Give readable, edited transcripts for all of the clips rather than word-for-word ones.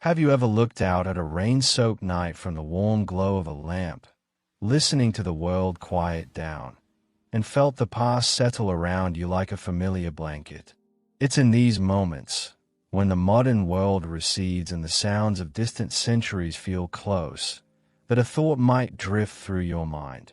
Have you ever looked out at a rain-soaked night from the warm glow of a lamp, listening to the world quiet down, and felt the past settle around you like a familiar blanket? It's in these moments, when the modern world recedes and the sounds of distant centuries feel close, that a thought might drift through your mind.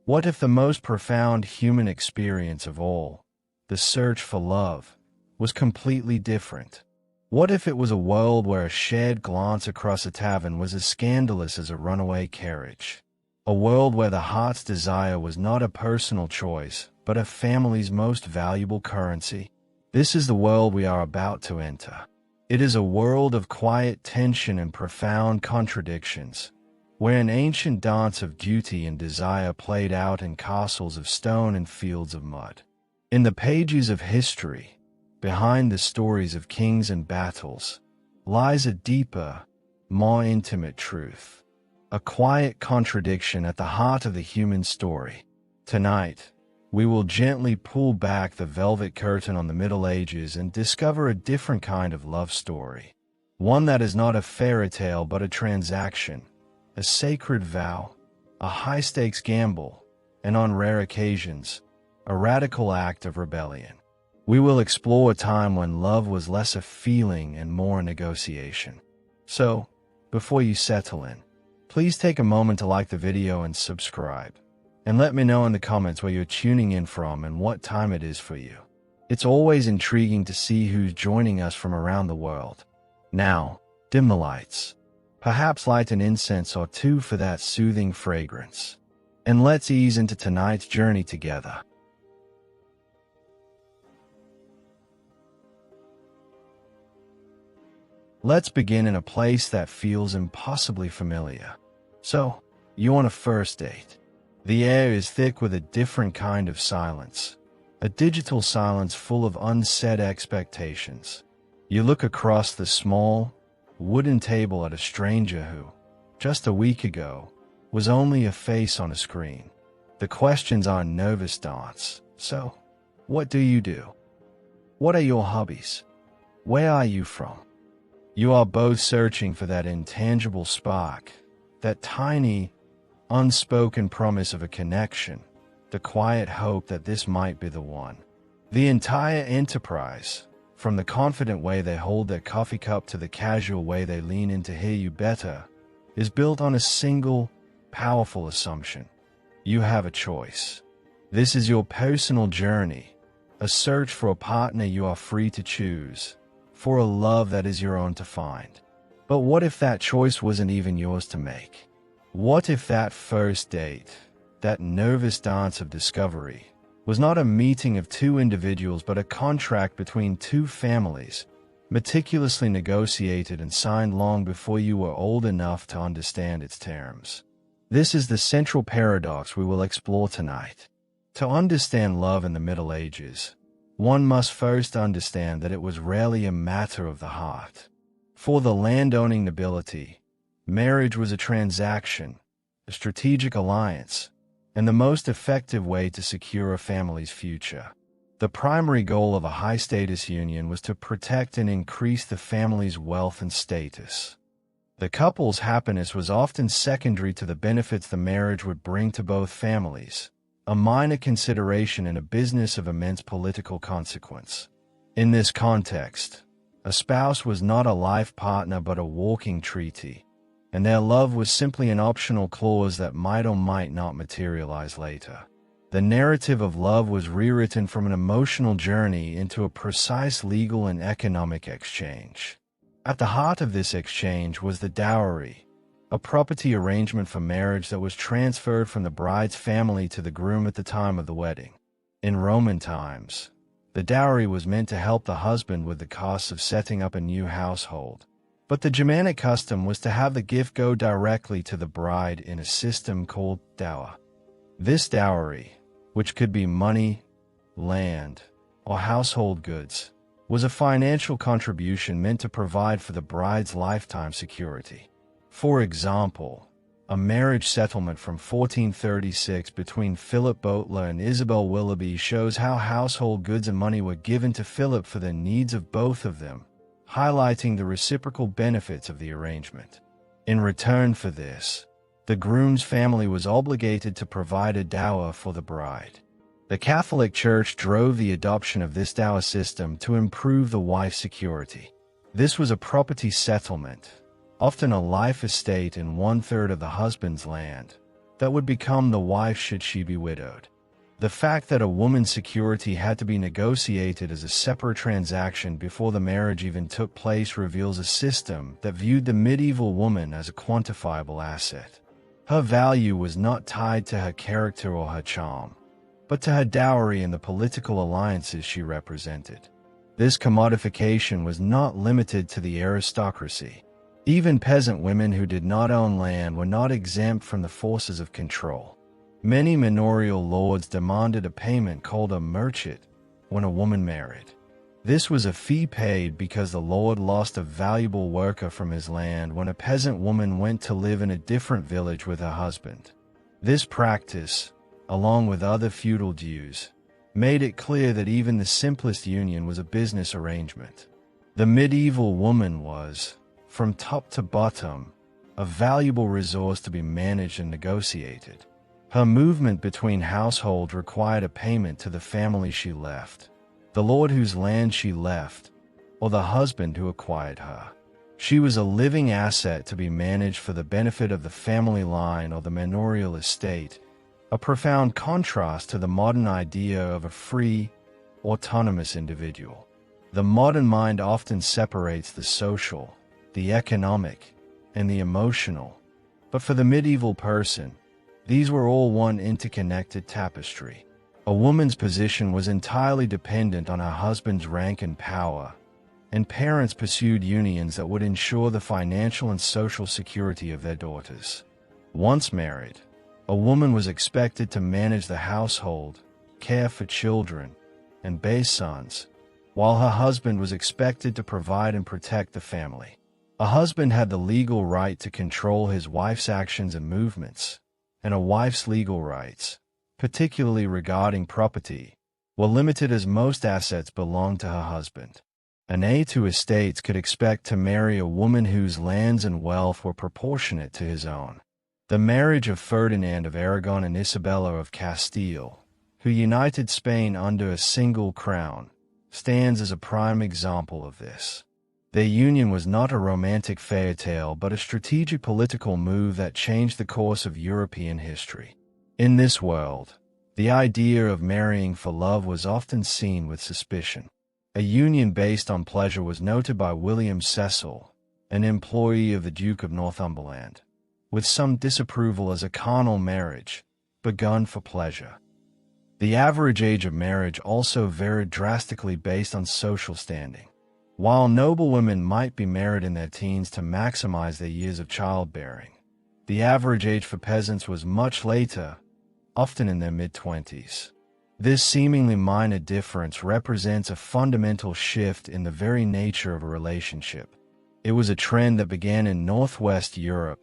What if the most profound human experience of all, the search for love, was completely different? What if it was a world where a shared glance across a tavern was as scandalous as a runaway carriage? A world where the heart's desire was not a personal choice, but a family's most valuable currency? This is the world we are about to enter. It is a world of quiet tension and profound contradictions, where an ancient dance of duty and desire played out in castles of stone and fields of mud. In the pages of history, behind the stories of kings and battles, lies a deeper, more intimate truth, a quiet contradiction at the heart of the human story. Tonight, we will gently pull back the velvet curtain on the Middle Ages and discover a different kind of love story, one that is not a fairy tale but a transaction, a sacred vow, a high-stakes gamble, and on rare occasions, a radical act of rebellion. We will explore a time when love was less a feeling and more a negotiation. So, before you settle in, please take a moment to like the video and subscribe. And let me know in the comments where you're tuning in from and what time it is for you. It's always intriguing to see who's joining us from around the world. Now, dim the lights. Perhaps light an incense or two for that soothing fragrance. And let's ease into tonight's journey together. Let's begin in a place that feels impossibly familiar. So, you're on a first date. The air is thick with a different kind of silence, a digital silence full of unsaid expectations. You look across the small, wooden table at a stranger who, just a week ago, was only a face on a screen. The questions are nervous darts. So, what do you do? What are your hobbies? Where are you from? You are both searching for that intangible spark, that tiny, unspoken promise of a connection, the quiet hope that this might be the one. The entire enterprise, from the confident way they hold their coffee cup to the casual way they lean in to hear you better, is built on a single, powerful assumption. You have a choice. This is your personal journey, a search for a partner you are free to choose, for a love that is your own to find. But what if that choice wasn't even yours to make? What if that first date, that nervous dance of discovery, was not a meeting of two individuals but a contract between two families, meticulously negotiated and signed long before you were old enough to understand its terms? This is the central paradox we will explore tonight. To understand love in the Middle Ages, one must first understand that it was rarely a matter of the heart. For the landowning nobility, marriage was a transaction, a strategic alliance, and the most effective way to secure a family's future. The primary goal of a high-status union was to protect and increase the family's wealth and status. The couple's happiness was often secondary to the benefits the marriage would bring to both families, a minor consideration in a business of immense political consequence. In this context, a spouse was not a life partner but a walking treaty, and their love was simply an optional clause that might or might not materialize later. The narrative of love was rewritten from an emotional journey into a precise legal and economic exchange. At the heart of this exchange was the dowry, a property arrangement for marriage that was transferred from the bride's family to the groom at the time of the wedding. In Roman times, the dowry was meant to help the husband with the costs of setting up a new household. But the Germanic custom was to have the gift go directly to the bride in a system called dower. This dowry, which could be money, land, or household goods, was a financial contribution meant to provide for the bride's lifetime security. For example, a marriage settlement from 1436 between Philip Boteler and Isabel Willoughby shows how household goods and money were given to Philip for the needs of both of them, highlighting the reciprocal benefits of the arrangement. In return for this, the groom's family was obligated to provide a dower for the bride. The Catholic Church drove the adoption of this dower system to improve the wife's security. This was a property settlement, often a life estate in 1/3 of the husband's land, that would become the wife's should she be widowed. The fact that a woman's security had to be negotiated as a separate transaction before the marriage even took place reveals a system that viewed the medieval woman as a quantifiable asset. Her value was not tied to her character or her charm, but to her dowry and the political alliances she represented. This commodification was not limited to the aristocracy. Even peasant women who did not own land were not exempt from the forces of control. Many manorial lords demanded a payment called a merchant when a woman married. This was a fee paid because the lord lost a valuable worker from his land when a peasant woman went to live in a different village with her husband. This practice, along with other feudal dues, made it clear that even the simplest union was a business arrangement. The medieval woman was, from top to bottom, a valuable resource to be managed and negotiated. Her movement between households required a payment to the family she left, the lord whose land she left, or the husband who acquired her. She was a living asset to be managed for the benefit of the family line or the manorial estate, a profound contrast to the modern idea of a free, autonomous individual. The modern mind often separates the social, the economic, and the emotional, but for the medieval person, these were all one interconnected tapestry. A woman's position was entirely dependent on her husband's rank and power, and parents pursued unions that would ensure the financial and social security of their daughters. Once married, a woman was expected to manage the household, care for children, and bear sons, while her husband was expected to provide and protect the family. A husband had the legal right to control his wife's actions and movements, and a wife's legal rights, particularly regarding property, were limited as most assets belonged to her husband. An heir to estates could expect to marry a woman whose lands and wealth were proportionate to his own. The marriage of Ferdinand of Aragon and Isabella of Castile, who united Spain under a single crown, stands as a prime example of this. Their union was not a romantic fairy tale but a strategic political move that changed the course of European history. In this world, the idea of marrying for love was often seen with suspicion. A union based on pleasure was noted by William Cecil, an employee of the Duke of Northumberland, with some disapproval as a carnal marriage, begun for pleasure. The average age of marriage also varied drastically based on social standing. While noblewomen might be married in their teens to maximize their years of childbearing, the average age for peasants was much later, often in their mid-20s. This seemingly minor difference represents a fundamental shift in the very nature of a relationship. It was a trend that began in Northwest Europe.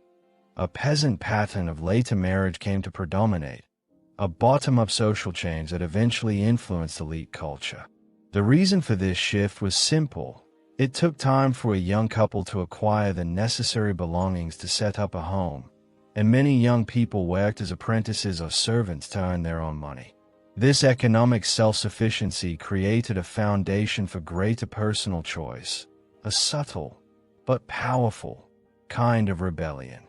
A peasant pattern of later marriage came to predominate, a bottom-up social change that eventually influenced elite culture. The reason for this shift was simple. It took time for a young couple to acquire the necessary belongings to set up a home, and many young people worked as apprentices or servants to earn their own money. This economic self-sufficiency created a foundation for greater personal choice, a subtle but powerful kind of rebellion.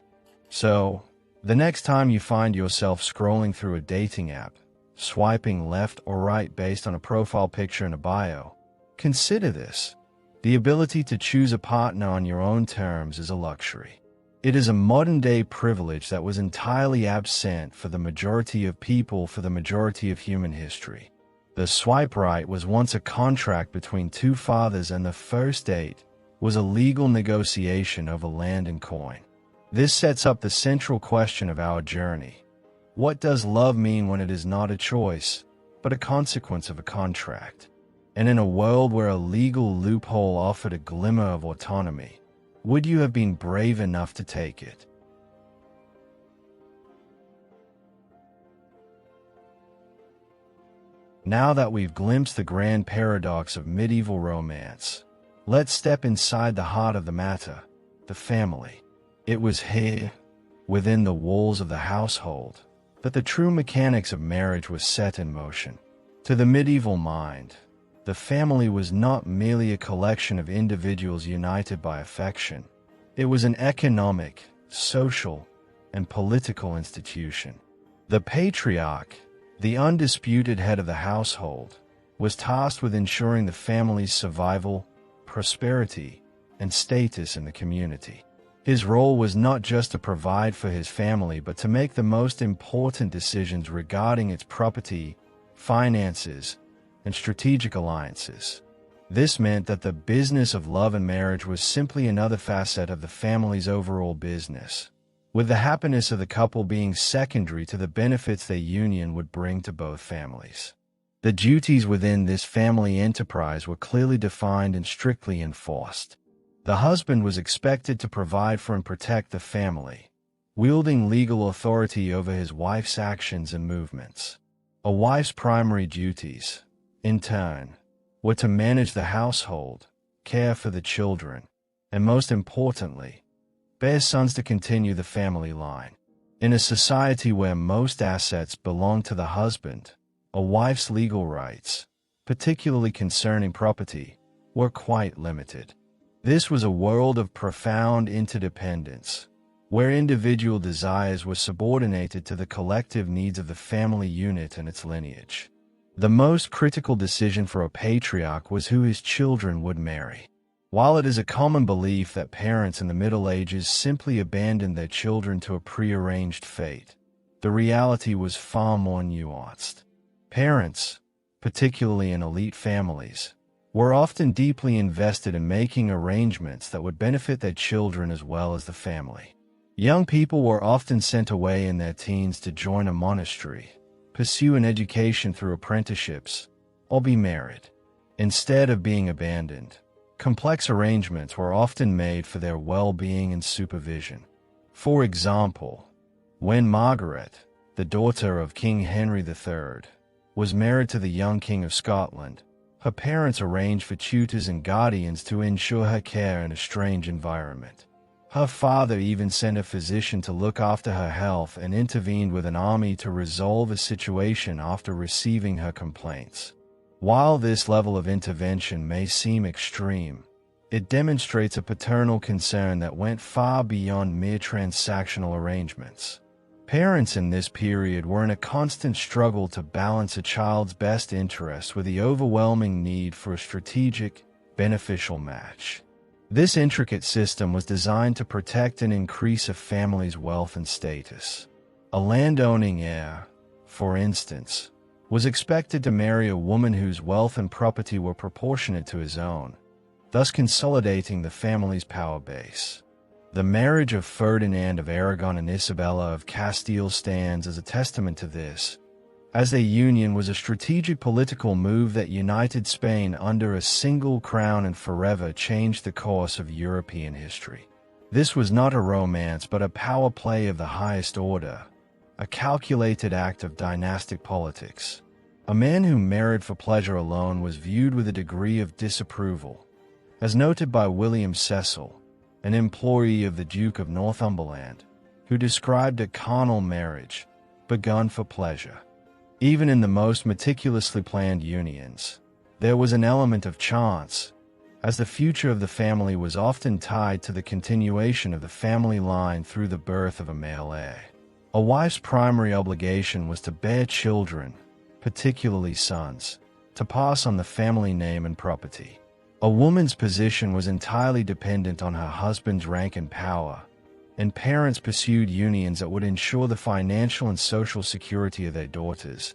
So, the next time you find yourself scrolling through a dating app, swiping left or right based on a profile picture and a bio, consider this. The ability to choose a partner on your own terms is a luxury. It is a modern-day privilege that was entirely absent for the majority of people for the majority of human history. The swipe right was once a contract between two fathers, and the first date was a legal negotiation over land and coin. This sets up the central question of our journey. What does love mean when it is not a choice, but a consequence of a contract? And in a world where a legal loophole offered a glimmer of autonomy, would you have been brave enough to take it? Now that we've glimpsed the grand paradox of medieval romance, Let's step inside the heart of the matter, the family. It was here, within the walls of the household, that the true mechanics of marriage was set in motion. To the medieval mind, the family was not merely a collection of individuals united by affection. It was an economic, social, and political institution. The patriarch, the undisputed head of the household, was tasked with ensuring the family's survival, prosperity, and status in the community. His role was not just to provide for his family but to make the most important decisions regarding its property, finances, and strategic alliances. This meant that the business of love and marriage was simply another facet of the family's overall business, with the happiness of the couple being secondary to the benefits their union would bring to both families. The duties within this family enterprise were clearly defined and strictly enforced. The husband was expected to provide for and protect the family, wielding legal authority over his wife's actions and movements. A wife's primary duties, in turn, were to manage the household, care for the children, and most importantly, bear sons to continue the family line. In a society where most assets belong to the husband, a wife's legal rights, particularly concerning property, were quite limited. This was a world of profound interdependence, where individual desires were subordinated to the collective needs of the family unit and its lineage. The most critical decision for a patriarch was who his children would marry. While it is a common belief that parents in the Middle Ages simply abandoned their children to a prearranged fate, the reality was far more nuanced. Parents, particularly in elite families, were often deeply invested in making arrangements that would benefit their children as well as the family. Young people were often sent away in their teens to join a monastery, pursue an education through apprenticeships, or be married. Instead of being abandoned, complex arrangements were often made for their well-being and supervision. For example, when Margaret, the daughter of King Henry III, was married to the young King of Scotland, her parents arranged for tutors and guardians to ensure her care in a strange environment. Her father even sent a physician to look after her health and intervened with an army to resolve a situation after receiving her complaints. While this level of intervention may seem extreme, it demonstrates a paternal concern that went far beyond mere transactional arrangements. Parents in this period were in a constant struggle to balance a child's best interests with the overwhelming need for a strategic, beneficial match. This intricate system was designed to protect and increase a family's wealth and status. A landowning heir, for instance, was expected to marry a woman whose wealth and property were proportionate to his own, thus consolidating the family's power base. The marriage of Ferdinand of Aragon and Isabella of Castile stands as a testament to this, as their union was a strategic political move that united Spain under a single crown and forever changed the course of European history. This was not a romance but a power play of the highest order, a calculated act of dynastic politics. A man who married for pleasure alone was viewed with a degree of disapproval, as noted by William Cecil, an employee of the Duke of Northumberland, who described a carnal marriage, begun for pleasure. Even in the most meticulously planned unions, there was an element of chance, as the future of the family was often tied to the continuation of the family line through the birth of a male heir. A wife's primary obligation was to bear children, particularly sons, to pass on the family name and property. A woman's position was entirely dependent on her husband's rank and power, and parents pursued unions that would ensure the financial and social security of their daughters,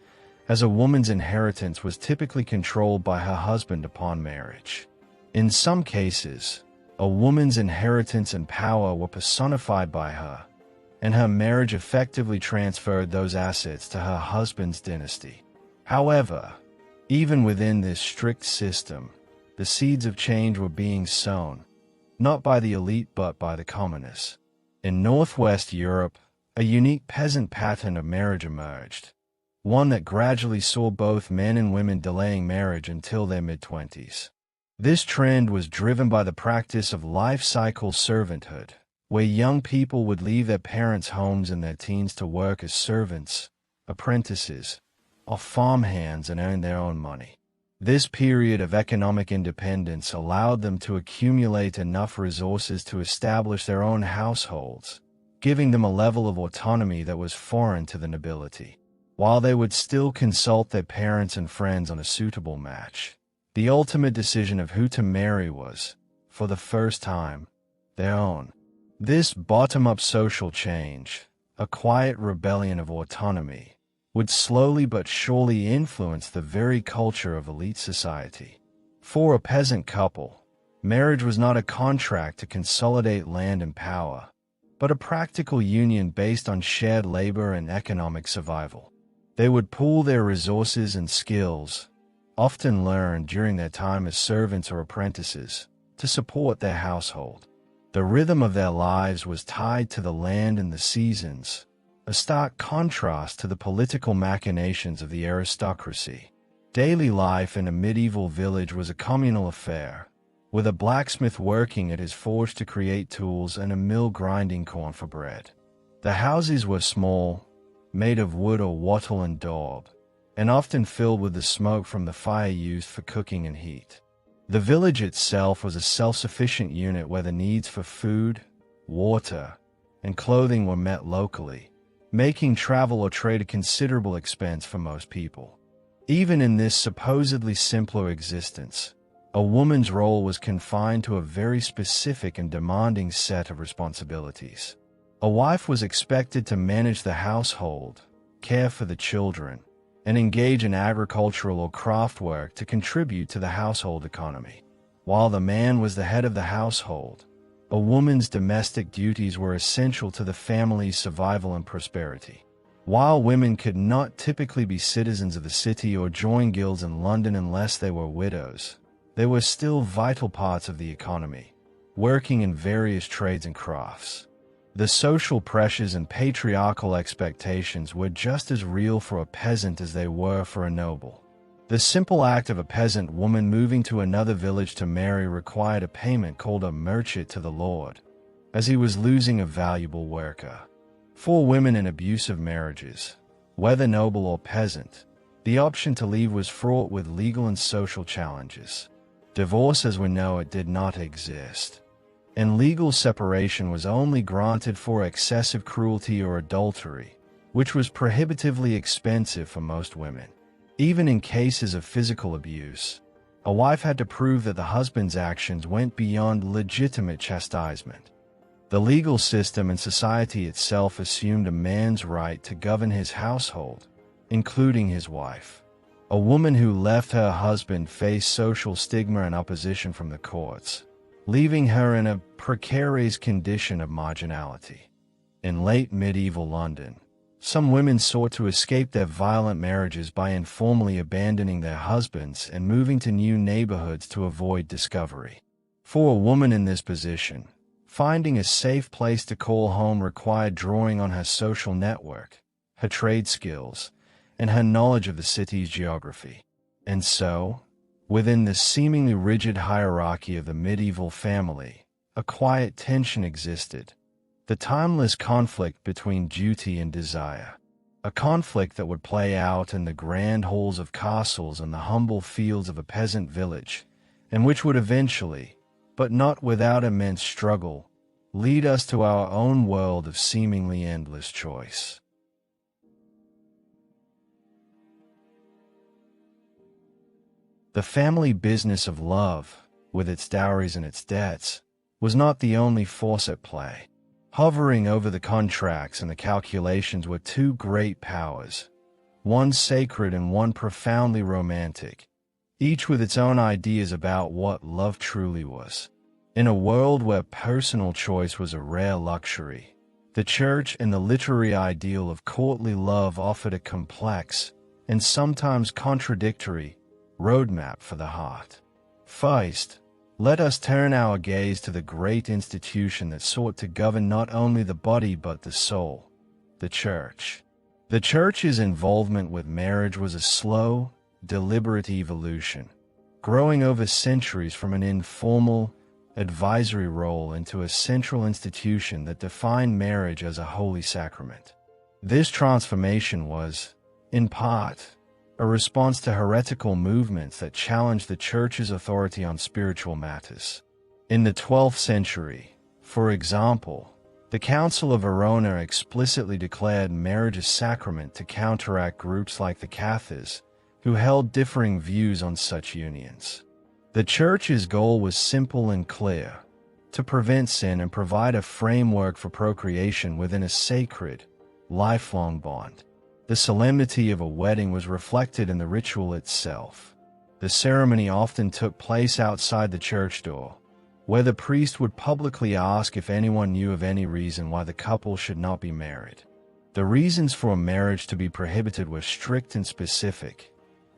as a woman's inheritance was typically controlled by her husband upon marriage. In some cases, a woman's inheritance and power were personified by her, and her marriage effectively transferred those assets to her husband's dynasty. However, even within this strict system, the seeds of change were being sown, not by the elite but by the commoners. In Northwest Europe, a unique peasant pattern of marriage emerged, one that gradually saw both men and women delaying marriage until their mid-20s. This trend was driven by the practice of life cycle servanthood, where young people would leave their parents' homes in their teens to work as servants, apprentices, or farmhands and earn their own money. This period of economic independence allowed them to accumulate enough resources to establish their own households, giving them a level of autonomy that was foreign to the nobility. While they would still consult their parents and friends on a suitable match, the ultimate decision of who to marry was, for the first time, their own. This bottom-up social change, a quiet rebellion of autonomy, would slowly but surely influence the very culture of elite society. For a peasant couple, marriage was not a contract to consolidate land and power, but a practical union based on shared labor and economic survival. They would pool their resources and skills, often learned during their time as servants or apprentices, to support their household. The rhythm of their lives was tied to the land and the seasons, a stark contrast to the political machinations of the aristocracy. Daily life in a medieval village was a communal affair, with a blacksmith working at his forge to create tools and a mill grinding corn for bread. The houses were small, made of wood or wattle and daub, and often filled with the smoke from the fire used for cooking and heat. The village itself was a self-sufficient unit where the needs for food, water, and clothing were met locally, making travel or trade a considerable expense for most people. Even in this supposedly simpler existence, a woman's role was confined to a very specific and demanding set of responsibilities. A wife was expected to manage the household, care for the children, and engage in agricultural or craft work to contribute to the household economy. While the man was the head of the household, a woman's domestic duties were essential to the family's survival and prosperity. While women could not typically be citizens of the city or join guilds in London unless they were widows, they were still vital parts of the economy, working in various trades and crafts. The social pressures and patriarchal expectations were just as real for a peasant as they were for a noble. The simple act of a peasant woman moving to another village to marry required a payment called a merchant to the lord, as he was losing a valuable worker. For women in abusive marriages, whether noble or peasant, the option to leave was fraught with legal and social challenges. Divorce as we know it did not exist, and legal separation was only granted for excessive cruelty or adultery, which was prohibitively expensive for most women. Even in cases of physical abuse, a wife had to prove that the husband's actions went beyond legitimate chastisement. The legal system and society itself assumed a man's right to govern his household, including his wife. A woman who left her husband faced social stigma and opposition from the courts, leaving her in a precarious condition of marginality. In late medieval London, some women sought to escape their violent marriages by informally abandoning their husbands and moving to new neighborhoods to avoid discovery. For a woman in this position, finding a safe place to call home required drawing on her social network, her trade skills, and her knowledge of the city's geography. And so, within the seemingly rigid hierarchy of the medieval family, a quiet tension existed, the timeless conflict between duty and desire, a conflict that would play out in the grand halls of castles and the humble fields of a peasant village, and which would eventually, but not without immense struggle, lead us to our own world of seemingly endless choice. The family business of love, with its dowries and its debts, was not the only force at play. Hovering over the contracts and the calculations were two great powers, one sacred and one profoundly romantic, each with its own ideas about what love truly was. In a world where personal choice was a rare luxury, the church and the literary ideal of courtly love offered a complex, and sometimes contradictory, roadmap for the heart. First, let us turn our gaze to the great institution that sought to govern not only the body but the soul, the church. The church's involvement with marriage was a slow, deliberate evolution, growing over centuries from an informal, advisory role into a central institution that defined marriage as a holy sacrament. This transformation was, in part, a response to heretical movements that challenged the Church's authority on spiritual matters. In the 12th century, for example, the Council of Verona explicitly declared marriage a sacrament to counteract groups like the Cathars, who held differing views on such unions. The Church's goal was simple and clear: to prevent sin and provide a framework for procreation within a sacred, lifelong bond. The solemnity of a wedding was reflected in the ritual itself. The ceremony often took place outside the church door, where the priest would publicly ask if anyone knew of any reason why the couple should not be married. The reasons for a marriage to be prohibited were strict and specific.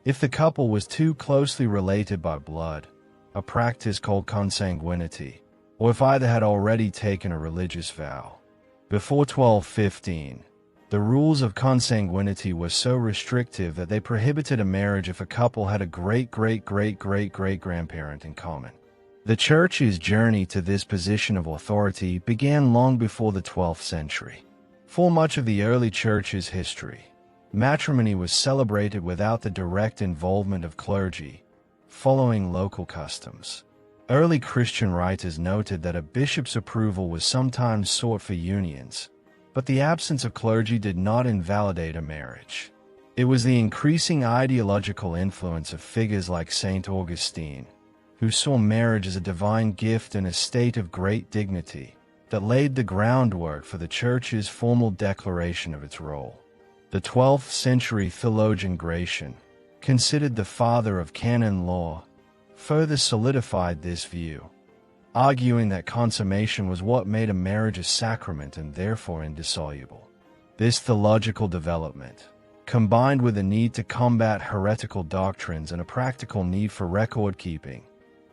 If the couple was too closely related by blood, a practice called consanguinity, or if either had already taken a religious vow. Before 1215, the rules of consanguinity were so restrictive that they prohibited a marriage if a couple had a great-great-great-great-great-grandparent in common. The Church's journey to this position of authority began long before the 12th century. For much of the early Church's history, matrimony was celebrated without the direct involvement of clergy, following local customs. Early Christian writers noted that a bishop's approval was sometimes sought for unions, but the absence of clergy did not invalidate a marriage. It was the increasing ideological influence of figures like St. Augustine, who saw marriage as a divine gift and a state of great dignity, that laid the groundwork for the Church's formal declaration of its role. The 12th century theologian Gratian, considered the father of canon law, further solidified this view, arguing that consummation was what made a marriage a sacrament and therefore indissoluble. This theological development, combined with a need to combat heretical doctrines and a practical need for record-keeping,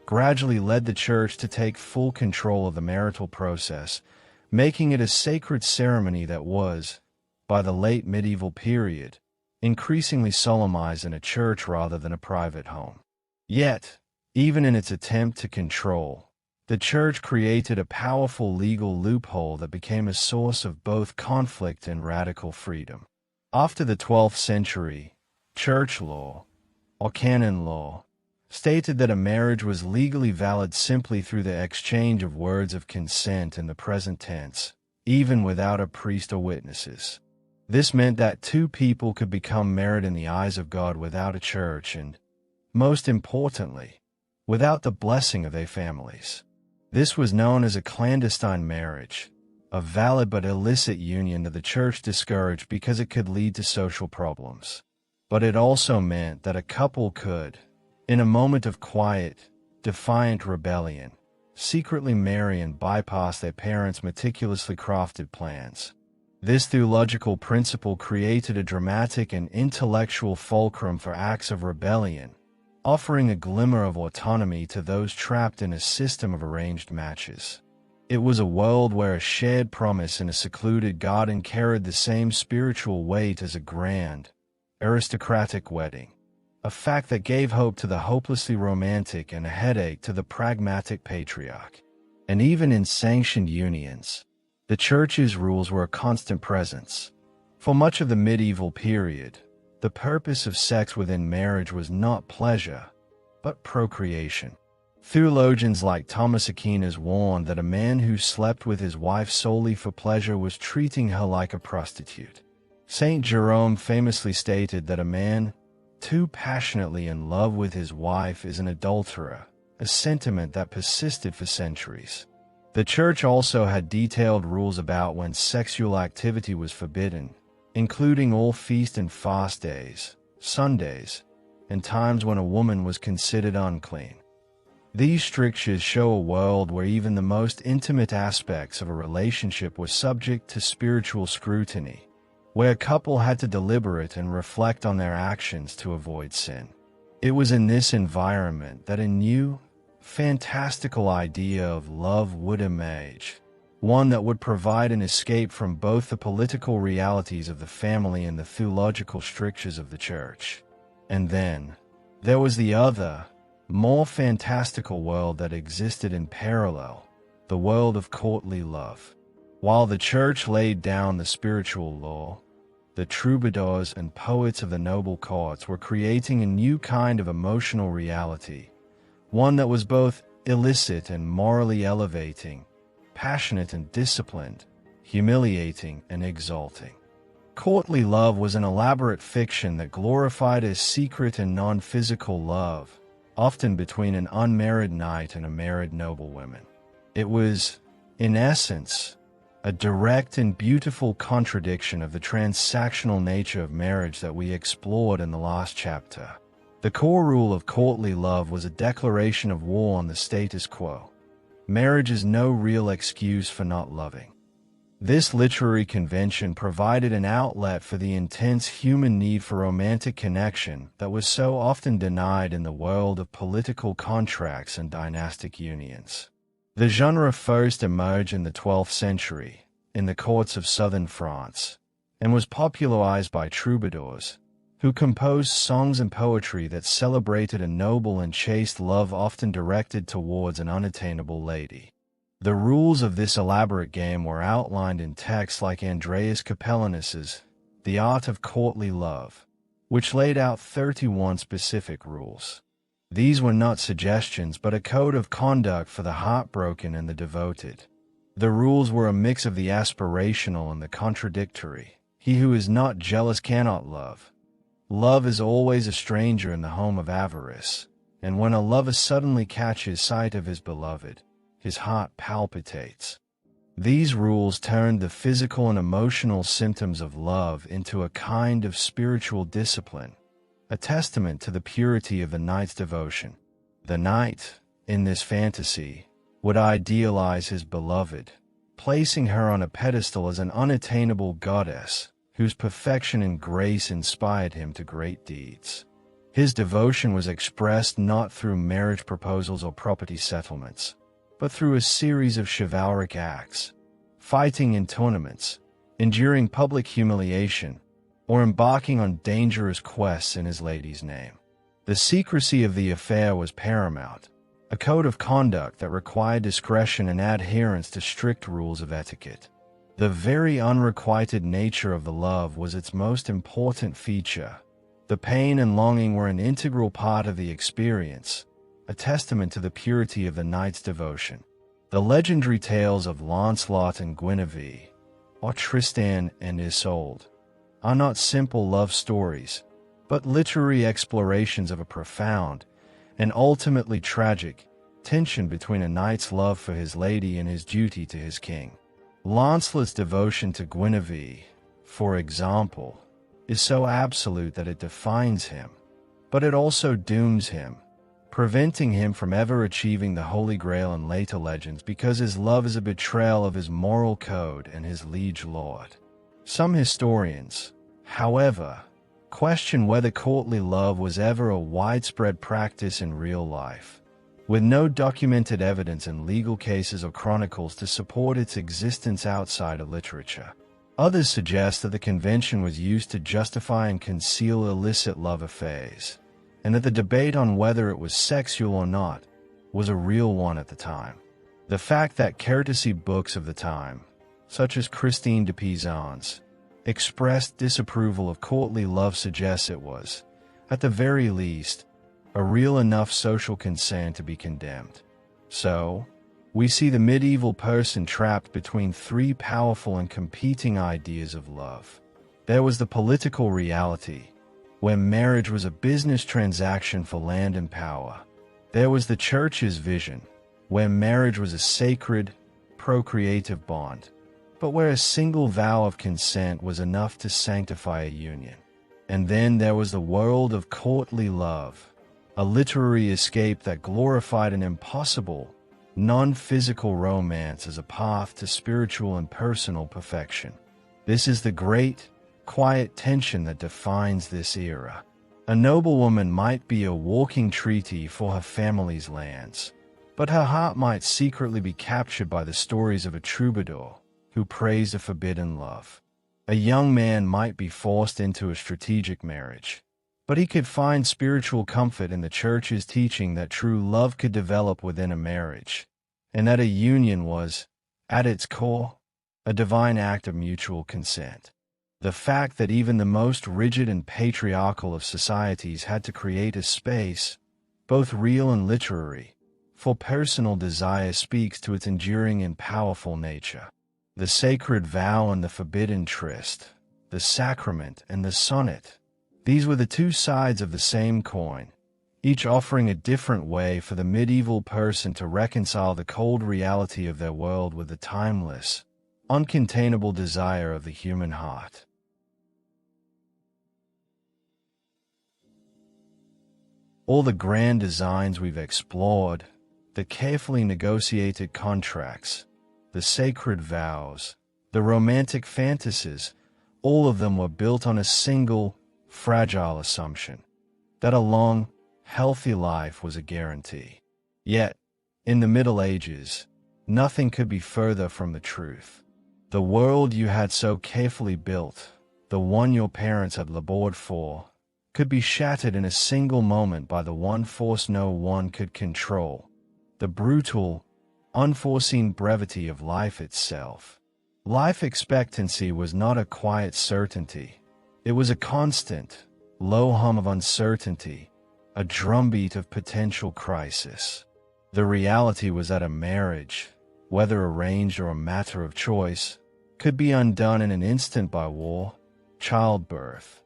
gradually led the Church to take full control of the marital process, making it a sacred ceremony that was, by the late medieval period, increasingly solemnized in a church rather than a private home. Yet, even in its attempt to control, the Church created a powerful legal loophole that became a source of both conflict and radical freedom. After the 12th century, church law, or canon law, stated that a marriage was legally valid simply through the exchange of words of consent in the present tense, even without a priest or witnesses. This meant that two people could become married in the eyes of God without a church and, most importantly, without the blessing of their families. This was known as a clandestine marriage, a valid but illicit union that the Church discouraged because it could lead to social problems. But it also meant that a couple could, in a moment of quiet, defiant rebellion, secretly marry and bypass their parents' meticulously crafted plans. This theological principle created a dramatic and intellectual fulcrum for acts of rebellion, offering a glimmer of autonomy to those trapped in a system of arranged matches. It was a world where a shared promise in a secluded garden carried the same spiritual weight as a grand, aristocratic wedding, a fact that gave hope to the hopelessly romantic and a headache to the pragmatic patriarch. And even in sanctioned unions, the Church's rules were a constant presence. For much of the medieval period, the purpose of sex within marriage was not pleasure, but procreation. Theologians like Thomas Aquinas warned that a man who slept with his wife solely for pleasure was treating her like a prostitute. Saint Jerome famously stated that a man too passionately in love with his wife is an adulterer, a sentiment that persisted for centuries. The Church also had detailed rules about when sexual activity was forbidden, including all feast and fast days, Sundays, and times when a woman was considered unclean. These strictures show a world where even the most intimate aspects of a relationship were subject to spiritual scrutiny, where a couple had to deliberate and reflect on their actions to avoid sin. It was in this environment that a new, fantastical idea of love would emerge, one that would provide an escape from both the political realities of the family and the theological strictures of the Church. And then, there was the other, more fantastical world that existed in parallel, the world of courtly love. While the church laid down the spiritual law, the troubadours and poets of the noble courts were creating a new kind of emotional reality, one that was both illicit and morally elevating, passionate and disciplined, humiliating and exalting. Courtly love was an elaborate fiction that glorified a secret and non-physical love, often between an unmarried knight and a married noblewoman. It was, in essence, a direct and beautiful contradiction of the transactional nature of marriage that we explored in the last chapter. The core rule of courtly love was a declaration of war on the status quo. Marriage is no real excuse for not loving. This literary convention provided an outlet for the intense human need for romantic connection that was so often denied in the world of political contracts and dynastic unions. The genre first emerged in the 12th century, in the courts of southern France, and was popularized by troubadours, who composed songs and poetry that celebrated a noble and chaste love often directed towards an unattainable lady. The rules of this elaborate game were outlined in texts like Andreas Capellanus's The Art of Courtly Love, which laid out 31 specific rules. These were not suggestions but a code of conduct for the heartbroken and the devoted. The rules were a mix of the aspirational and the contradictory. He who is not jealous cannot love. Love is always a stranger in the home of avarice, and when a lover suddenly catches sight of his beloved, his heart palpitates. These rules turned the physical and emotional symptoms of love into a kind of spiritual discipline, a testament to the purity of the knight's devotion. The knight, in this fantasy, would idealize his beloved, placing her on a pedestal as an unattainable goddess whose perfection and grace inspired him to great deeds. His devotion was expressed not through marriage proposals or property settlements, but through a series of chivalric acts, fighting in tournaments, enduring public humiliation, or embarking on dangerous quests in his lady's name. The secrecy of the affair was paramount, a code of conduct that required discretion and adherence to strict rules of etiquette. The very unrequited nature of the love was its most important feature. The pain and longing were an integral part of the experience, a testament to the purity of the knight's devotion. The legendary tales of Lancelot and Guinevere, or Tristan and Isolde, are not simple love stories, but literary explorations of a profound and ultimately tragic tension between a knight's love for his lady and his duty to his king. Lancelot's devotion to Guinevere, for example, is so absolute that it defines him, but it also dooms him, preventing him from ever achieving the Holy Grail in later legends because his love is a betrayal of his moral code and his liege lord. Some historians, however, question whether courtly love was ever a widespread practice in real life, with no documented evidence in legal cases or chronicles to support its existence outside of literature. Others suggest that the convention was used to justify and conceal illicit love affairs, and that the debate on whether it was sexual or not was a real one at the time. The fact that courtesy books of the time, such as Christine de Pizan's, expressed disapproval of courtly love suggests it was, at the very least, a real enough social concern to be condemned. So, we see the medieval person trapped between three powerful and competing ideas of love. There was the political reality, where marriage was a business transaction for land and power. There was the church's vision, where marriage was a sacred, procreative bond, but where a single vow of consent was enough to sanctify a union. And then there was the world of courtly love, a literary escape that glorified an impossible, non-physical romance as a path to spiritual and personal perfection. This is the great, quiet tension that defines this era. A noblewoman might be a walking treaty for her family's lands, but her heart might secretly be captured by the stories of a troubadour who praised a forbidden love. A young man might be forced into a strategic marriage, But he could find spiritual comfort in the Church's teaching that true love could develop within a marriage, and that a union was, at its core, a divine act of mutual consent. The fact that even the most rigid and patriarchal of societies had to create a space, both real and literary, for personal desire speaks to its enduring and powerful nature. The sacred vow and the forbidden tryst, the sacrament and the sonnet, these were the two sides of the same coin, each offering a different way for the medieval person to reconcile the cold reality of their world with the timeless, uncontainable desire of the human heart. All the grand designs we've explored, the carefully negotiated contracts, the sacred vows, the romantic fantasies, all of them were built on a single, fragile assumption, that a long, healthy life was a guarantee. Yet, in the Middle Ages, nothing could be further from the truth. The world you had so carefully built, the one your parents had labored for, could be shattered in a single moment by the one force no one could control, the brutal, unforeseen brevity of life itself. Life expectancy was not a quiet certainty. It was a constant, low hum of uncertainty, a drumbeat of potential crisis. The reality was that a marriage, whether arranged or a matter of choice, could be undone in an instant by war, childbirth.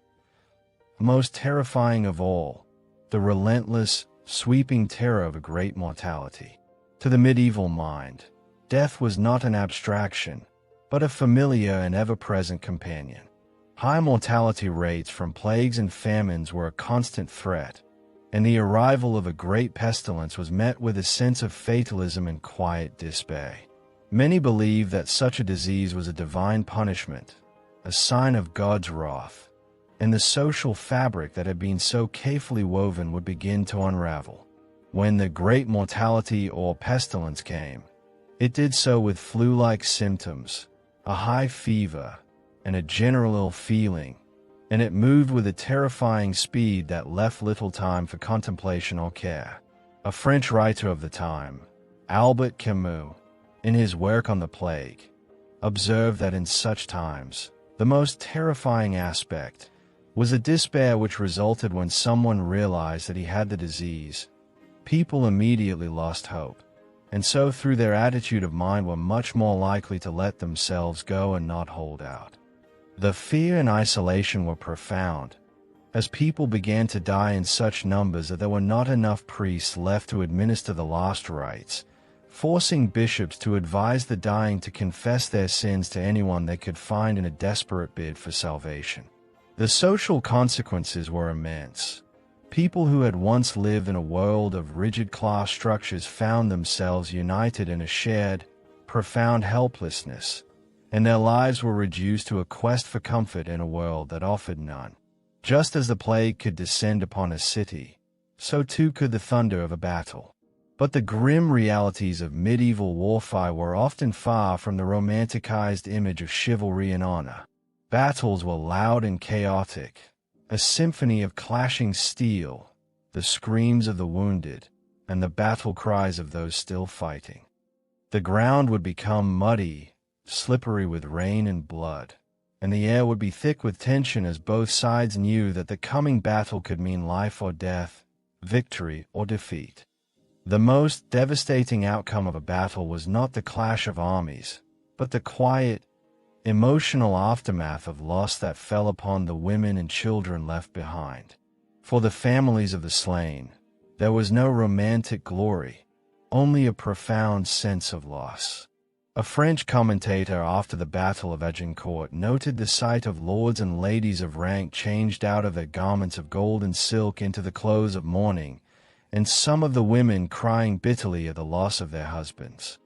Most terrifying of all, the relentless, sweeping terror of a great mortality. To the medieval mind, death was not an abstraction, but a familiar and ever-present companion. High mortality rates from plagues and famines were a constant threat, and the arrival of a great pestilence was met with a sense of fatalism and quiet despair. Many believed that such a disease was a divine punishment, a sign of God's wrath, and the social fabric that had been so carefully woven would begin to unravel. When the great mortality or pestilence came, it did so with flu-like symptoms, a high fever, and a general ill feeling, and it moved with a terrifying speed that left little time for contemplation or care. A French writer of the time, Albert Camus, in his work on the plague, observed that in such times, the most terrifying aspect was the despair which resulted when someone realized that he had the disease. People immediately lost hope, and so through their attitude of mind were much more likely to let themselves go and not hold out. The fear and isolation were profound, as people began to die in such numbers that there were not enough priests left to administer the last rites, forcing bishops to advise the dying to confess their sins to anyone they could find in a desperate bid for salvation. The social consequences were immense. People who had once lived in a world of rigid class structures found themselves united in a shared, profound helplessness, and their lives were reduced to a quest for comfort in a world that offered none. Just as the plague could descend upon a city, so too could the thunder of a battle. But the grim realities of medieval warfare were often far from the romanticized image of chivalry and honor. Battles were loud and chaotic, a symphony of clashing steel, the screams of the wounded, and the battle cries of those still fighting. The ground would become muddy, slippery with rain and blood, and the air would be thick with tension as both sides knew that the coming battle could mean life or death, victory or defeat. The most devastating outcome of a battle was not the clash of armies, but the quiet, emotional aftermath of loss that fell upon the women and children left behind. For the families of the slain, there was no romantic glory, only a profound sense of loss. A French commentator after the Battle of Agincourt noted the sight of lords and ladies of rank changed out of their garments of gold and silk into the clothes of mourning, and some of the women crying bitterly at the loss of their husbands.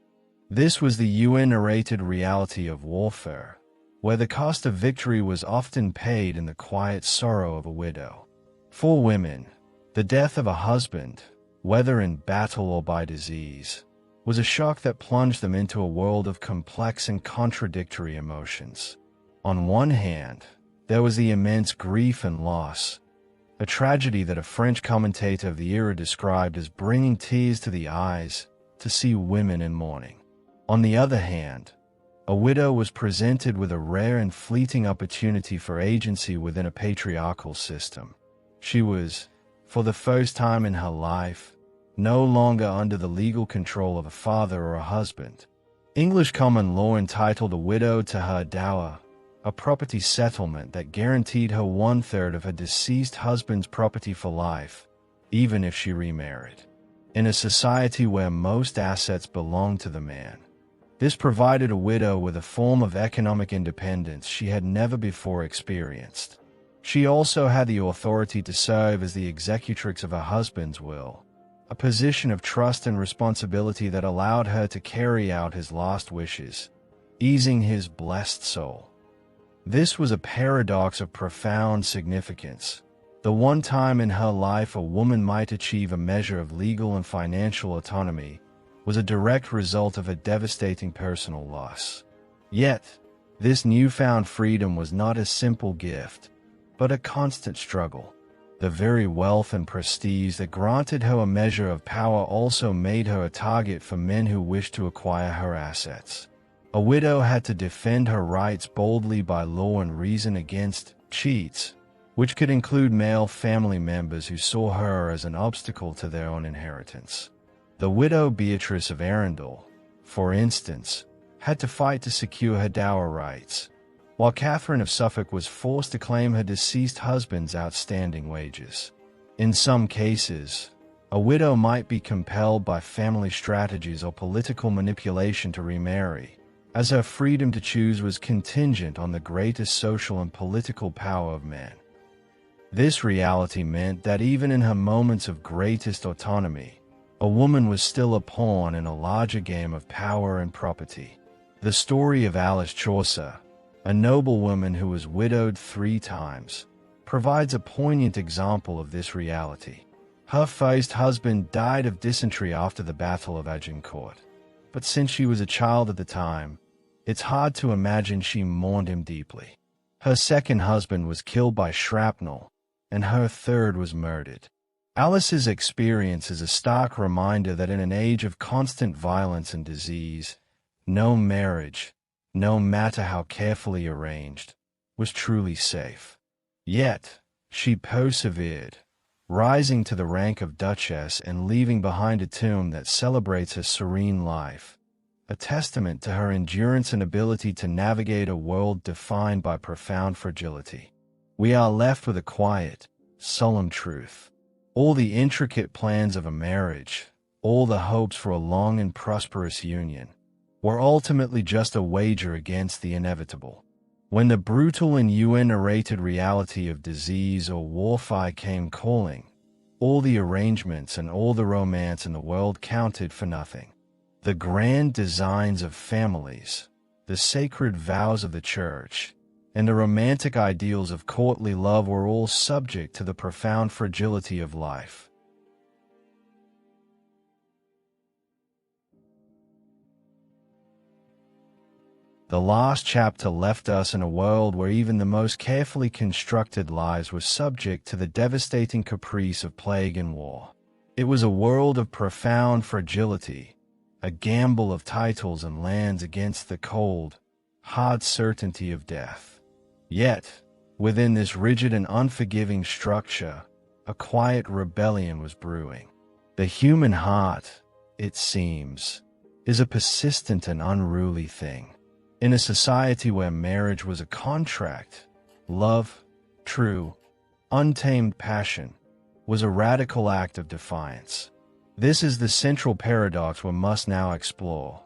This was the UN-narrated reality of warfare, where the cost of victory was often paid in the quiet sorrow of a widow. For women, the death of a husband, whether in battle or by disease, was a shock that plunged them into a world of complex and contradictory emotions. On one hand, there was the immense grief and loss, a tragedy that a French commentator of the era described as bringing tears to the eyes to see women in mourning. On the other hand, a widow was presented with a rare and fleeting opportunity for agency within a patriarchal system. She was, for the first time in her life, no longer under the legal control of a father or a husband. English common law entitled a widow to her dower, a property settlement that guaranteed her 1/3 of her deceased husband's property for life, even if she remarried. In a society where most assets belonged to the man, this provided a widow with a form of economic independence she had never before experienced. She also had the authority to serve as the executrix of her husband's will, a position of trust and responsibility that allowed her to carry out his last wishes, easing his blessed soul. This was a paradox of profound significance. The one time in her life a woman might achieve a measure of legal and financial autonomy was a direct result of a devastating personal loss. Yet, this newfound freedom was not a simple gift, but a constant struggle. The very wealth and prestige that granted her a measure of power also made her a target for men who wished to acquire her assets. A widow had to defend her rights boldly by law and reason against cheats, which could include male family members who saw her as an obstacle to their own inheritance. The widow Beatrice of Arundel, for instance, had to fight to secure her dower rights, while Catherine of Suffolk was forced to claim her deceased husband's outstanding wages. In some cases, a widow might be compelled by family strategies or political manipulation to remarry, as her freedom to choose was contingent on the greatest social and political power of men. This reality meant that even in her moments of greatest autonomy, a woman was still a pawn in a larger game of power and property. The story of Alice Chaucer, a noblewoman who was widowed 3 times, provides a poignant example of this reality. Her first husband died of dysentery after the Battle of Agincourt, but since she was a child at the time, it's hard to imagine she mourned him deeply. Her second husband was killed by shrapnel, and her third was murdered. Alice's experience is a stark reminder that in an age of constant violence and disease, no marriage, no matter how carefully arranged, was truly safe. Yet, she persevered, rising to the rank of duchess and leaving behind a tomb that celebrates her serene life, a testament to her endurance and ability to navigate a world defined by profound fragility. We are left with a quiet, solemn truth. All the intricate plans of a marriage, all the hopes for a long and prosperous union, were ultimately just a wager against the inevitable. When the brutal and UN-narrated reality of disease or warfare came calling, all the arrangements and all the romance in the world counted for nothing. The grand designs of families, the sacred vows of the church, and the romantic ideals of courtly love were all subject to the profound fragility of life. The last chapter left us in a world where even the most carefully constructed lives were subject to the devastating caprice of plague and war. It was a world of profound fragility, a gamble of titles and lands against the cold, hard certainty of death. Yet, within this rigid and unforgiving structure, a quiet rebellion was brewing. The human heart, it seems, is a persistent and unruly thing. In a society where marriage was a contract, love, true, untamed passion, was a radical act of defiance. This is the central paradox we must now explore.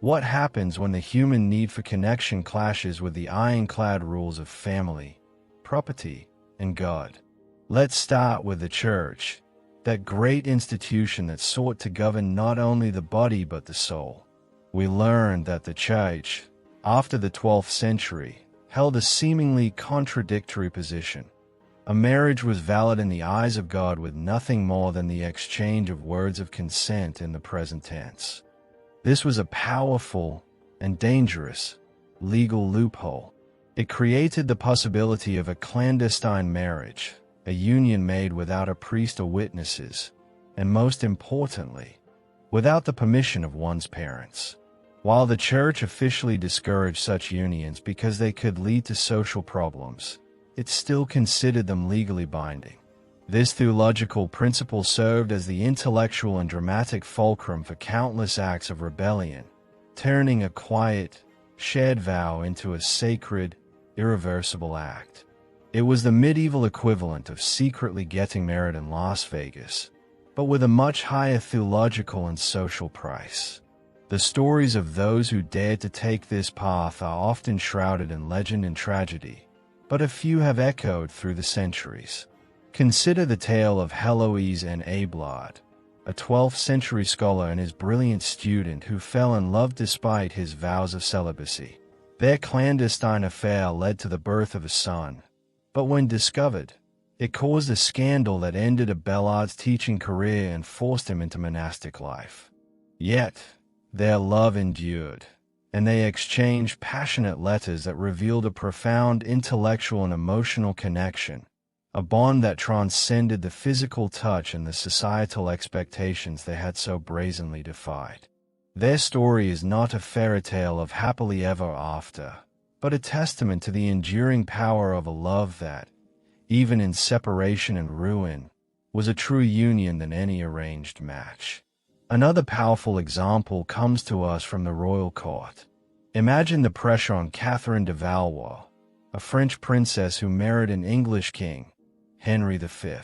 What happens when the human need for connection clashes with the ironclad rules of family, property, and God? Let's start with the church, that great institution that sought to govern not only the body but the soul. We learn that the church, after the 12th century, held a seemingly contradictory position. A marriage was valid in the eyes of God with nothing more than the exchange of words of consent in the present tense. This was a powerful and dangerous legal loophole. It created the possibility of a clandestine marriage, a union made without a priest or witnesses, and most importantly, without the permission of one's parents. While the church officially discouraged such unions because they could lead to social problems, it still considered them legally binding. This theological principle served as the intellectual and dramatic fulcrum for countless acts of rebellion, turning a quiet, shared vow into a sacred, irreversible act. It was the medieval equivalent of secretly getting married in Las Vegas, but with a much higher theological and social price. The stories of those who dared to take this path are often shrouded in legend and tragedy, but a few have echoed through the centuries. Consider the tale of Heloise and Abelard, a 12th century scholar and his brilliant student who fell in love despite his vows of celibacy. Their clandestine affair led to the birth of a son, but when discovered, it caused a scandal that ended Abélard's teaching career and forced him into monastic life. Yet, their love endured, and they exchanged passionate letters that revealed a profound intellectual and emotional connection, a bond that transcended the physical touch and the societal expectations they had so brazenly defied. Their story is not a fairy tale of happily ever after, but a testament to the enduring power of a love that, even in separation and ruin, was a true union than any arranged match. Another powerful example comes to us from the royal court. Imagine the pressure on Catherine de Valois, a French princess who married an English king, Henry V.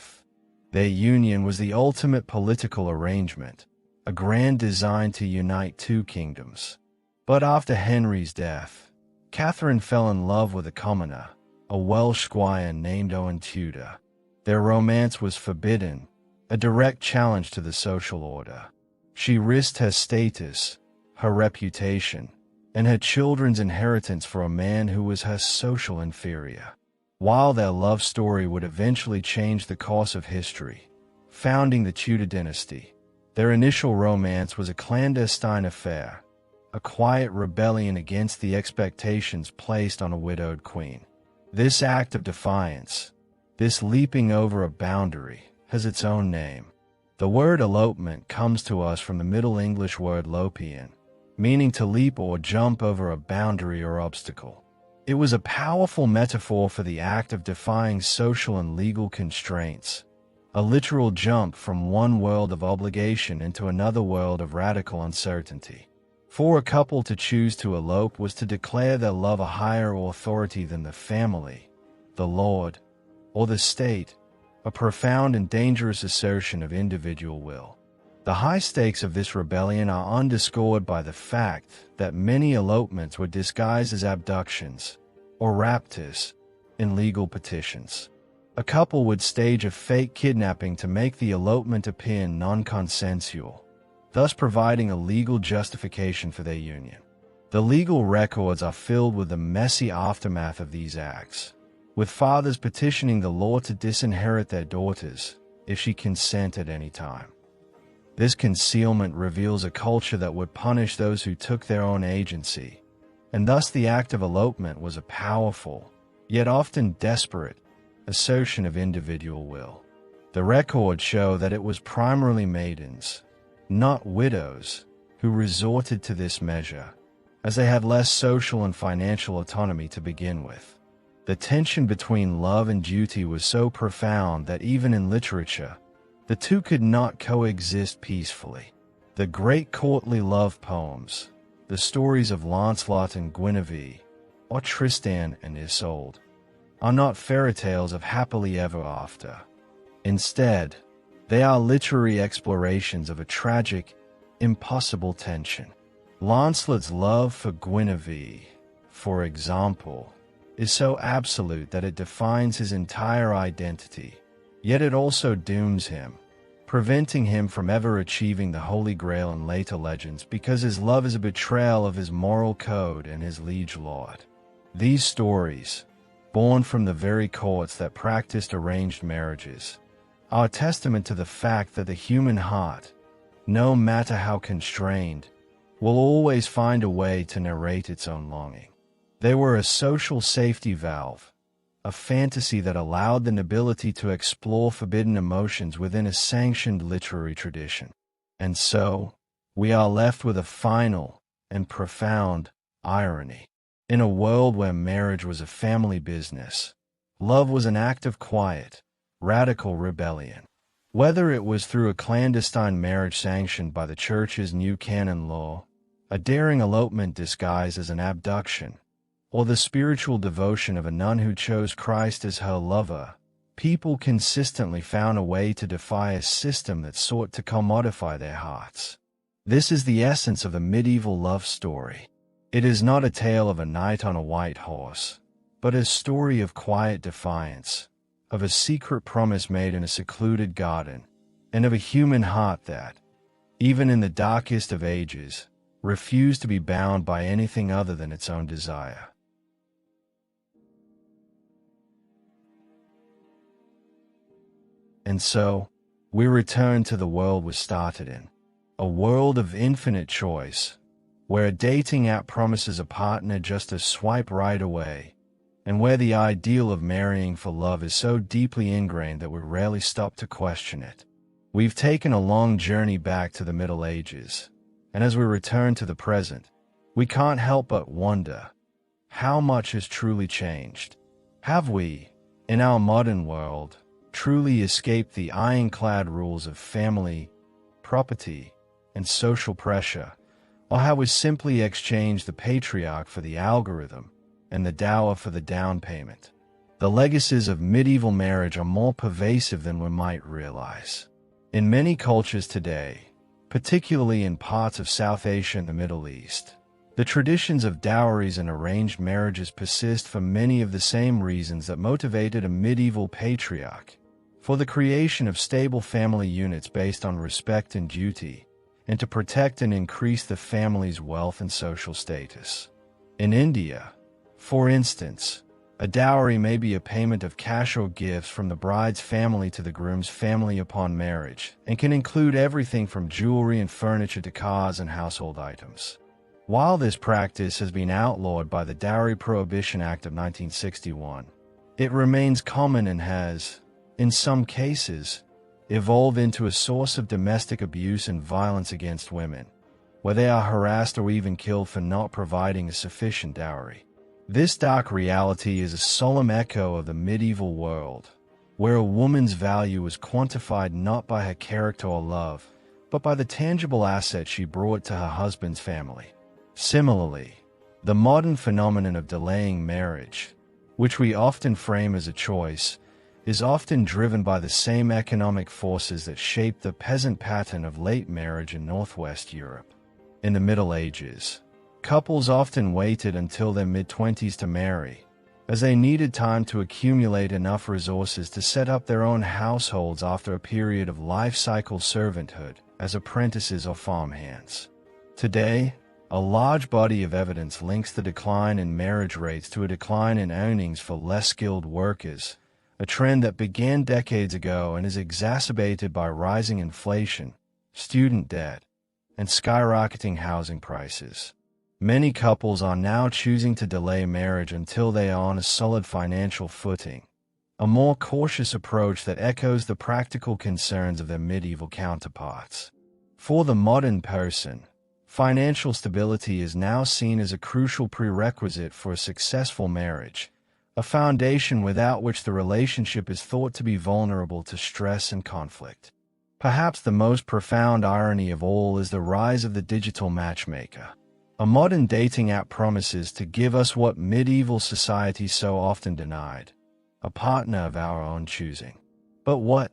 Their union was the ultimate political arrangement, a grand design to unite two kingdoms. But after Henry's death, Catherine fell in love with a commoner, a Welsh squire named Owen Tudor. Their romance was forbidden, a direct challenge to the social order. She risked her status, her reputation, and her children's inheritance for a man who was her social inferior. While their love story would eventually change the course of history, founding the Tudor dynasty, their initial romance was a clandestine affair, a quiet rebellion against the expectations placed on a widowed queen. This act of defiance, this leaping over a boundary, has its own name. The word elopement comes to us from the Middle English word lopian, meaning to leap or jump over a boundary or obstacle. It was a powerful metaphor for the act of defying social and legal constraints, a literal jump from one world of obligation into another world of radical uncertainty. For a couple to choose to elope was to declare their love a higher authority than the family, the Lord, or the state, a profound and dangerous assertion of individual will. The high stakes of this rebellion are underscored by the fact that many elopements were disguised as abductions, or raptures, in legal petitions. A couple would stage a fake kidnapping to make the elopement appear non-consensual, thus providing a legal justification for their union. The legal records are filled with the messy aftermath of these acts, with fathers petitioning the law to disinherit their daughters if she consent at any time. This concealment reveals a culture that would punish those who took their own agency, and thus the act of elopement was a powerful, yet often desperate, assertion of individual will. The records show that it was primarily maidens, not widows, who resorted to this measure, as they had less social and financial autonomy to begin with. The tension between love and duty was so profound that even in literature, the two could not coexist peacefully. The great courtly love poems, the stories of Lancelot and Guinevere, or Tristan and Isolde, are not fairy tales of happily ever after. Instead, they are literary explorations of a tragic, impossible tension. Lancelot's love for Guinevere, for example, is so absolute that it defines his entire identity, yet it also dooms him, preventing him from ever achieving the Holy Grail in later legends because his love is a betrayal of his moral code and his liege lord. These stories, born from the very courts that practiced arranged marriages, are a testament to the fact that the human heart, no matter how constrained, will always find a way to narrate its own longing. They were a social safety valve, a fantasy that allowed the nobility to explore forbidden emotions within a sanctioned literary tradition. And so, we are left with a final and profound irony. In a world where marriage was a family business, love was an act of quiet, radical rebellion. Whether it was through a clandestine marriage sanctioned by the church's new canon law, a daring elopement disguised as an abduction, or the spiritual devotion of a nun who chose Christ as her lover, people consistently found a way to defy a system that sought to commodify their hearts. This is the essence of a medieval love story. It is not a tale of a knight on a white horse, but a story of quiet defiance, of a secret promise made in a secluded garden, and of a human heart that, even in the darkest of ages, refused to be bound by anything other than its own desire. And so, we return to the world we started in, a world of infinite choice, where a dating app promises a partner just a swipe right away, and where the ideal of marrying for love is so deeply ingrained that we rarely stop to question it. We've taken a long journey back to the Middle Ages, and as we return to the present, we can't help but wonder, how much has truly changed? Have we, in our modern world, truly escaped the ironclad rules of family, property, and social pressure, or have we simply exchanged the patriarch for the algorithm and the dower for the down payment? The legacies of medieval marriage are more pervasive than we might realize. In many cultures today, particularly in parts of South Asia and the Middle East, the traditions of dowries and arranged marriages persist for many of the same reasons that motivated a medieval patriarch: for the creation of stable family units based on respect and duty, and to protect and increase the family's wealth and social status. In India, for instance, a dowry may be a payment of cash or gifts from the bride's family to the groom's family upon marriage, and can include everything from jewelry and furniture to cars and household items. While this practice has been outlawed by the Dowry Prohibition Act of 1961, it remains common and has, in some cases, evolved into a source of domestic abuse and violence against women, where they are harassed or even killed for not providing a sufficient dowry. This dark reality is a solemn echo of the medieval world, where a woman's value was quantified not by her character or love, but by the tangible asset she brought to her husband's family. Similarly, the modern phenomenon of delaying marriage, which we often frame as a choice, is often driven by the same economic forces that shaped the peasant pattern of late marriage in Northwest Europe. In the Middle Ages, couples often waited until their mid-20s to marry, as they needed time to accumulate enough resources to set up their own households after a period of life cycle servanthood as apprentices or farmhands. Today, a large body of evidence links the decline in marriage rates to a decline in earnings for less skilled workers, a trend that began decades ago and is exacerbated by rising inflation, student debt, and skyrocketing housing prices. Many couples are now choosing to delay marriage until they are on a solid financial footing, a more cautious approach that echoes the practical concerns of their medieval counterparts. For the modern person, financial stability is now seen as a crucial prerequisite for a successful marriage, a foundation without which the relationship is thought to be vulnerable to stress and conflict. Perhaps the most profound irony of all is the rise of the digital matchmaker. A modern dating app promises to give us what medieval society so often denied: a partner of our own choosing. But what,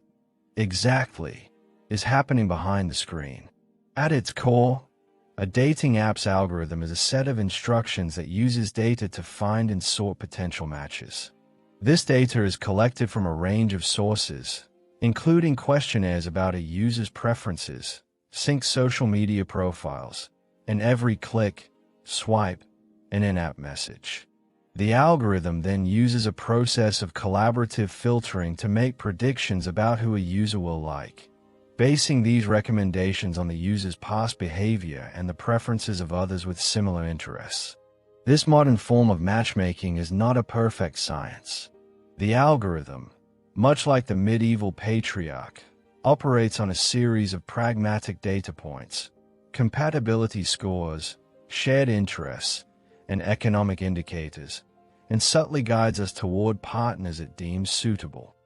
exactly, is happening behind the screen? At its core, a dating app's algorithm is a set of instructions that uses data to find and sort potential matches. This data is collected from a range of sources, including questionnaires about a user's preferences, synced social media profiles, and every click, swipe, and in-app message. The algorithm then uses a process of collaborative filtering to make predictions about who a user will like, basing these recommendations on the user's past behavior and the preferences of others with similar interests. This modern form of matchmaking is not a perfect science. The algorithm, much like the medieval patriarch, operates on a series of pragmatic data points, compatibility scores, shared interests, and economic indicators, and subtly guides us toward partners it deems suitable.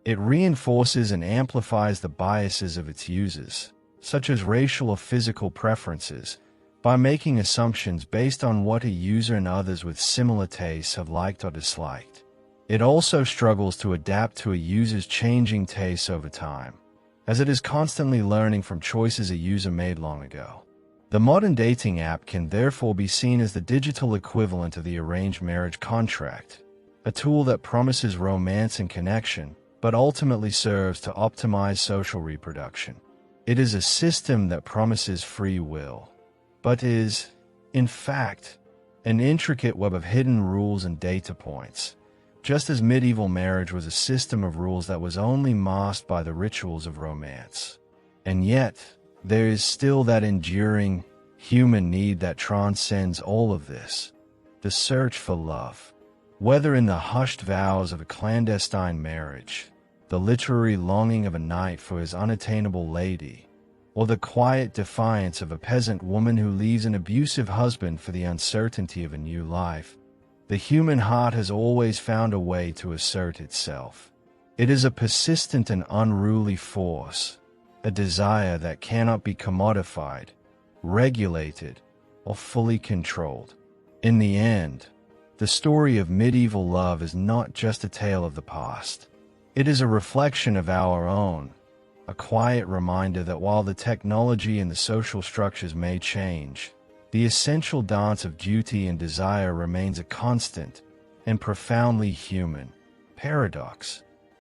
It reinforces and amplifies the biases of its users, such as racial or physical preferences, by making assumptions based on what a user and others with similar tastes have liked or disliked. It also struggles to adapt to a user's changing tastes over time, as it is constantly learning from choices a user made long ago. The modern dating app can therefore be seen as the digital equivalent of the arranged marriage contract, a tool that promises romance and connection, but ultimately serves to optimize social reproduction. It is a system that promises free will, but is, in fact, an intricate web of hidden rules and data points, just as medieval marriage was a system of rules that was only masked by the rituals of romance. And yet, there is still that enduring human need that transcends all of this: the search for love. Whether in the hushed vows of a clandestine marriage, the literary longing of a knight for his unattainable lady, or the quiet defiance of a peasant woman who leaves an abusive husband for the uncertainty of a new life, the human heart has always found a way to assert itself. It is a persistent and unruly force, a desire that cannot be commodified, regulated, or fully controlled. In the end, the story of medieval love is not just a tale of the past. It is a reflection of our own, a quiet reminder that while the technology and the social structures may change, the essential dance of duty and desire remains a constant and profoundly human paradox.